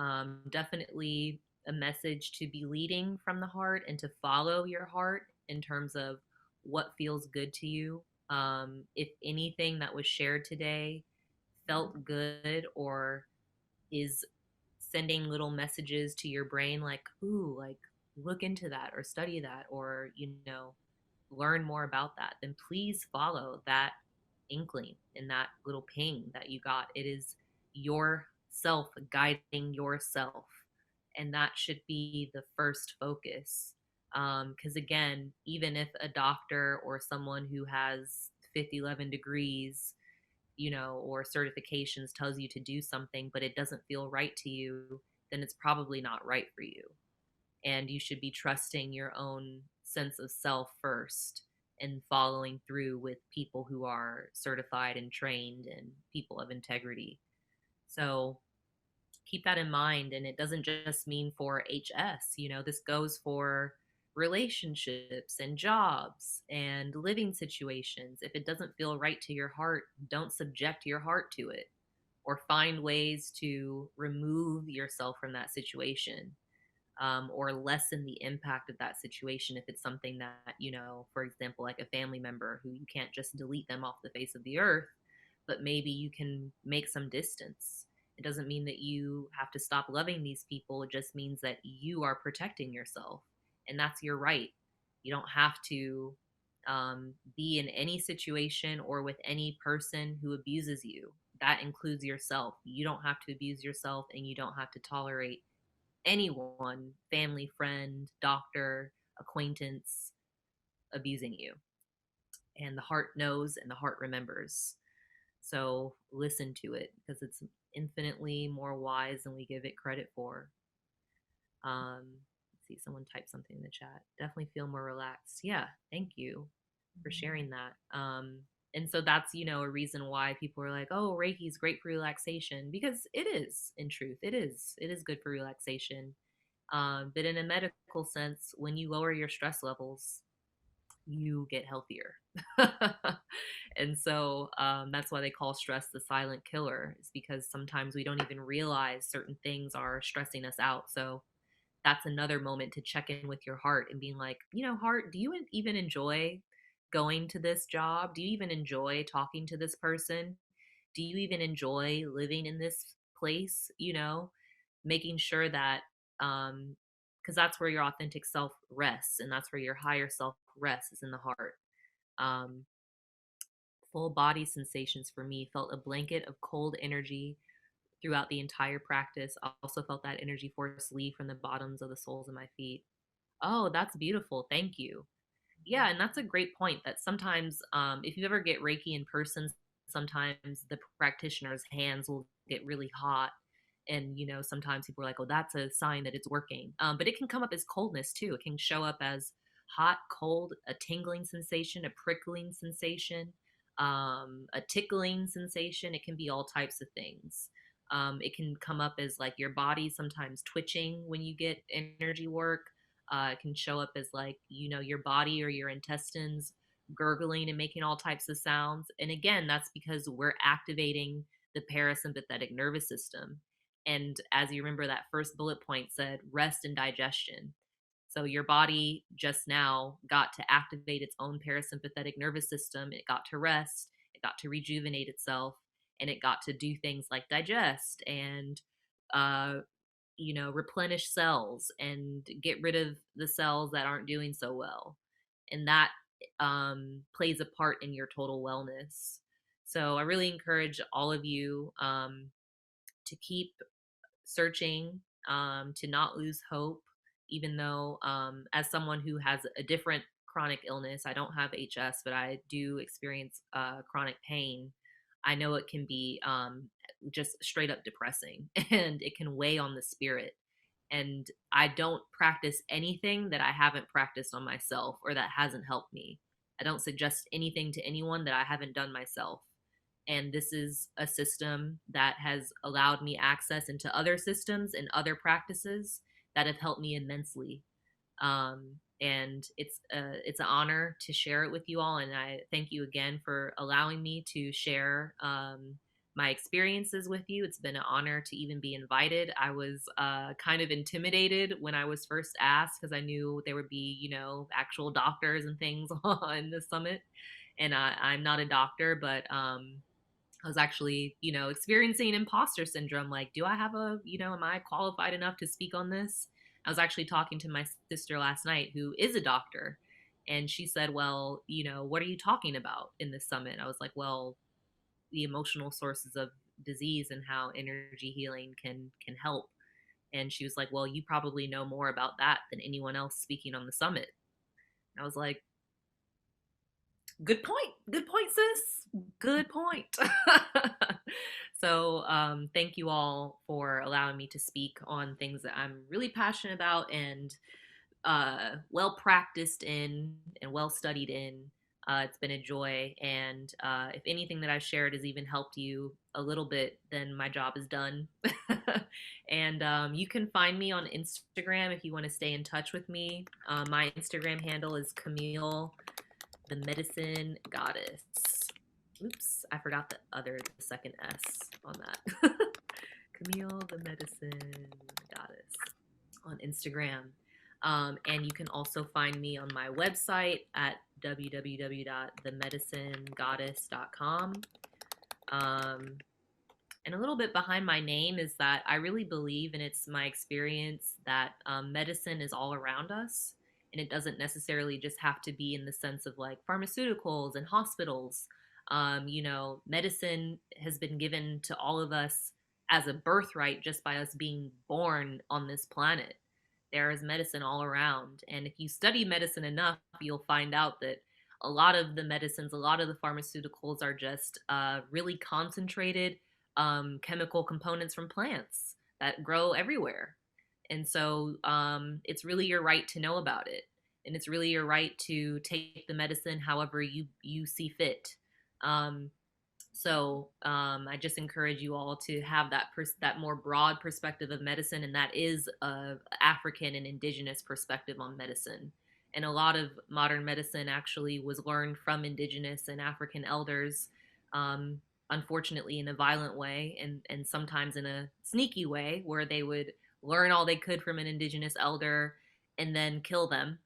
definitely a message to be leading from the heart and to follow your heart in terms of what feels good to you. If anything that was shared today felt good or is sending little messages to your brain like, ooh, like look into that or study that or, learn more about that, then please follow that inkling and that little ping that you got. It is yourself guiding yourself. And that should be the first focus. Because again, even if a doctor or someone who has 11 degrees or certifications tells you to do something, but it doesn't feel right to you, then it's probably not right for you. And you should be trusting your own sense of self first and following through with people who are certified and trained and people of integrity. So keep that in mind. And it doesn't just mean for HS, this goes for relationships and jobs and living situations. If it doesn't feel right to your heart, don't subject your heart to it or find ways to remove yourself from that situation, or lessen the impact of that situation if it's something that, for example, like a family member who you can't just delete them off the face of the earth, but maybe you can make some distance. It doesn't mean that you have to stop loving these people. It just means that you are protecting yourself, and that's your right. You don't have to be in any situation or with any person who abuses you. That includes yourself. You don't have to abuse yourself, and you don't have to tolerate anyone, family, friend, doctor, acquaintance, abusing you. And the heart knows and the heart remembers. So listen to it because it's infinitely more wise than we give it credit for. Let's see, someone typed something in the chat. Definitely feel more relaxed. Yeah, thank you for sharing that. And so that's, a reason why people are like, oh, Reiki is great for relaxation, because it is, in truth, it is. It is good for relaxation. But in a medical sense, when you lower your stress levels, you get healthier. And so that's why they call stress the silent killer, is because sometimes we don't even realize certain things are stressing us out. So that's another moment to check in with your heart and being like, heart, do you even enjoy going to this job? Do you even enjoy talking to this person? Do you even enjoy living in this place? Making sure that, because that's where your authentic self rests, and that's where your higher self rests, is in the heart. Um, Full body sensations for me, felt a blanket of cold energy throughout the entire practice. I also felt that energy force leave from the bottoms of the soles of my feet. Oh, that's beautiful. Thank you. Yeah, and that's a great point that sometimes, if you ever get Reiki in person, sometimes the practitioner's hands will get really hot. And, sometimes people are like, oh, that's a sign that it's working. But it can come up as coldness too. It can show up as hot, cold, a tingling sensation, a prickling sensation, a tickling sensation. It can be all types of things. It can come up as like your body sometimes twitching when you get energy work. It can show up as like, your body or your intestines gurgling and making all types of sounds. And again, that's because we're activating the parasympathetic nervous system. And as you remember, that first bullet point said rest and digestion. So your body just now got to activate its own parasympathetic nervous system. It got to rest, it got to rejuvenate itself, and it got to do things like digest and uh, replenish cells and get rid of the cells that aren't doing so well. And that plays a part in your total wellness. So I really encourage all of you to keep searching, to not lose hope, even though, as someone who has a different chronic illness, I don't have HS, but I do experience chronic pain. I know it can be just straight up depressing and it can weigh on the spirit. And I don't practice anything that I haven't practiced on myself or that hasn't helped me. I don't suggest anything to anyone that I haven't done myself. And this is a system that has allowed me access into other systems and other practices that have helped me immensely. And it's an honor to share it with you all. And I thank you again for allowing me to share my experiences with you. It's been an honor to even be invited. I was kind of intimidated when I was first asked because I knew there would be, actual doctors and things on the summit. And I'm not a doctor, but I was actually, experiencing imposter syndrome. Like, do I have am I qualified enough to speak on this? I was actually talking to my sister last night, who is a doctor, and she said, well, what are you talking about in this summit? I was like, well, the emotional sources of disease and how energy healing can help. And she was like, well, you probably know more about that than anyone else speaking on the summit. And I was like, good point. Good point, sis. Good point. So, thank you all for allowing me to speak on things that I'm really passionate about and well practiced in and well studied in. It's been a joy. And if anything that I've shared has even helped you a little bit, then my job is done. And you can find me on Instagram if you want to stay in touch with me. My Instagram handle is Camille the Medicine Goddess. Oops, I forgot the second S on that. Camille the Medicine Goddess on Instagram. And you can also find me on my website at www.themedicinegoddess.com. And a little bit behind my name is that I really believe, and it's my experience, that medicine is all around us. And it doesn't necessarily just have to be in the sense of like pharmaceuticals and hospitals. Medicine has been given to all of us as a birthright just by us being born on this planet. There is medicine all around. And if you study medicine enough, you'll find out that a lot of the medicines, a lot of the pharmaceuticals are just really concentrated chemical components from plants that grow everywhere. And so it's really your right to know about it. And it's really your right to take the medicine however you see fit. Um, I just encourage you all to have that more broad perspective of medicine, and that is a African and indigenous perspective on medicine. And a lot of modern medicine actually was learned from indigenous and African elders, um, unfortunately in a violent way, and sometimes in a sneaky way, where they would learn all they could from an indigenous elder and then kill them.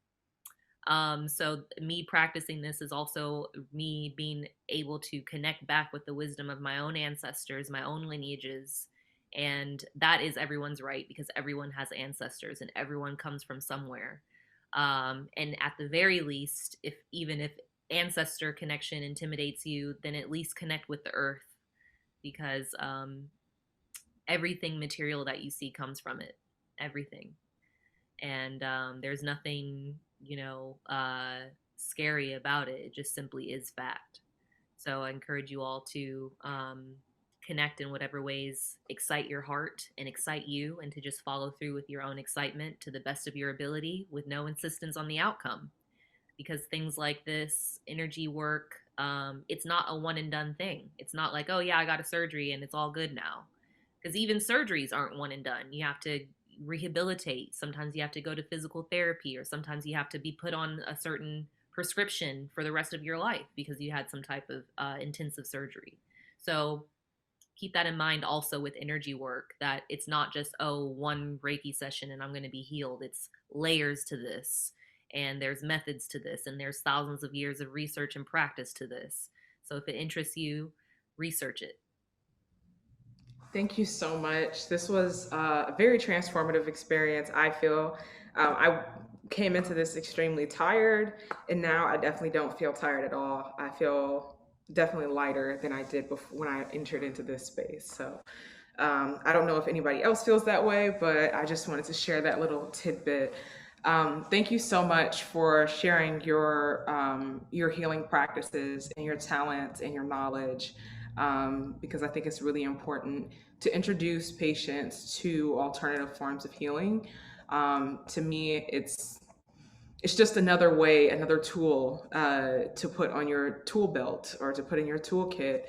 So me practicing this is also me being able to connect back with the wisdom of my own ancestors, my own lineages. And that is everyone's right, because everyone has ancestors and everyone comes from somewhere. And at the very least, if even if ancestor connection intimidates you, then at least connect with the earth, because everything material that you see comes from it. Everything. And there's nothing, scary about it. It just simply is fact. So I encourage you all to connect in whatever ways excite your heart and excite you, and to just follow through with your own excitement to the best of your ability with no insistence on the outcome. Because things like this, energy work, it's not a one and done thing. It's not like, oh, yeah, I got a surgery and it's all good now. Because even surgeries aren't one and done. You have to rehabilitate. Sometimes you have to go to physical therapy, or sometimes you have to be put on a certain prescription for the rest of your life because you had some type of intensive surgery. So keep that in mind also with energy work, that it's not just, oh, one Reiki session and I'm going to be healed. It's layers to this, and there's methods to this, and there's thousands of years of research and practice to this. So if it interests you, research it. Thank you so much. This was a very transformative experience, I feel. I came into this extremely tired, and now I definitely don't feel tired at all. I feel definitely lighter than I did before when I entered into this space. So I don't know if anybody else feels that way, but I just wanted to share that little tidbit. Thank you so much for sharing your healing practices and your talents and your knowledge, because I think it's really important to introduce patients to alternative forms of healing. To me, it's just another way, another tool to put on your tool belt or to put in your toolkit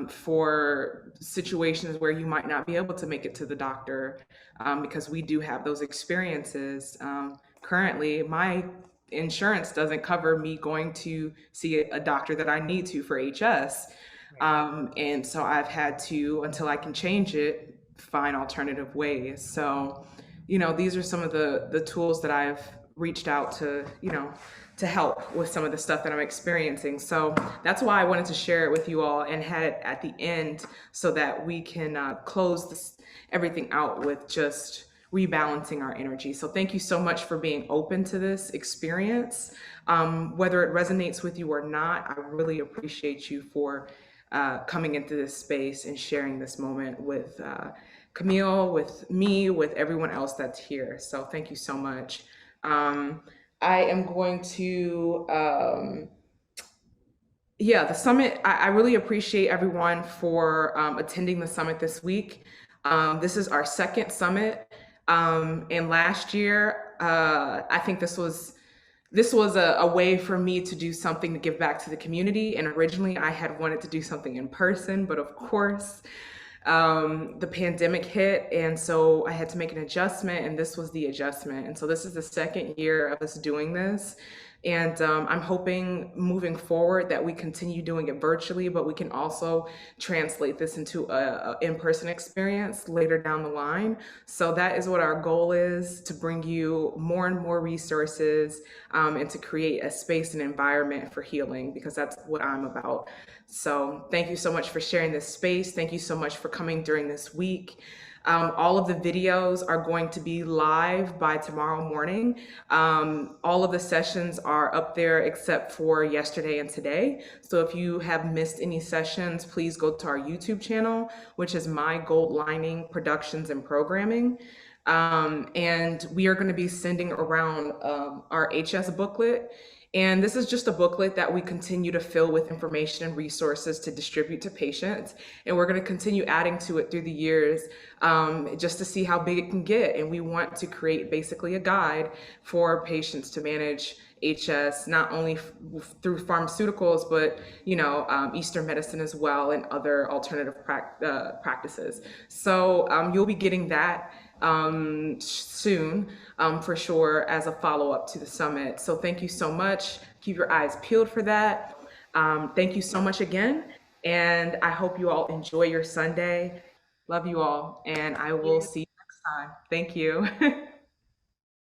for situations where you might not be able to make it to the doctor, because we do have those experiences. Currently, my insurance doesn't cover me going to see a doctor that I need to for HS. Right. And so I've had to, until I can change it, find alternative ways. So, these are some of the tools that I've reached out to help with some of the stuff that I'm experiencing. So that's why I wanted to share it with you all and had it at the end so that we can close everything out with just rebalancing our energy. So thank you so much for being open to this experience. Whether it resonates with you or not, I really appreciate you for coming into this space and sharing this moment with Camille, with me, with everyone else that's here. So thank you so much. Um, I am going to, yeah, the summit. I really appreciate everyone for attending the summit this week. This is our second summit, and last year, I think this was a way for me to do something to give back to the community. And originally, I had wanted to do something in person, but of course, the pandemic hit, and so I had to make an adjustment, and this was the adjustment. And so this is the second year of us doing this. And I'm hoping moving forward that we continue doing it virtually, but we can also translate this into a in-person experience later down the line. So that is what our goal is, to bring you more and more resources, and to create a space and environment for healing, because that's what I'm about. So thank you so much for sharing this space. Thank you so much for coming during this week. All of the videos are going to be live by tomorrow morning. All of the sessions are up there except for yesterday and today. So if you have missed any sessions, please go to our YouTube channel, which is My Gold Lining Productions and Programming. And we are going to be sending around our HS booklet. And this is just a booklet that we continue to fill with information and resources to distribute to patients. And we're going to continue adding to it through the years, just to see how big it can get. And we want to create basically a guide for patients to manage HS, not only through pharmaceuticals, but Eastern medicine as well, and other alternative practices. So you'll be getting that soon, for sure, as a follow-up to the summit. So thank you so much. Keep your eyes peeled for that. Thank you so much again. And I hope you all enjoy your Sunday. Love you all. And I will You. see you next time. Thank you.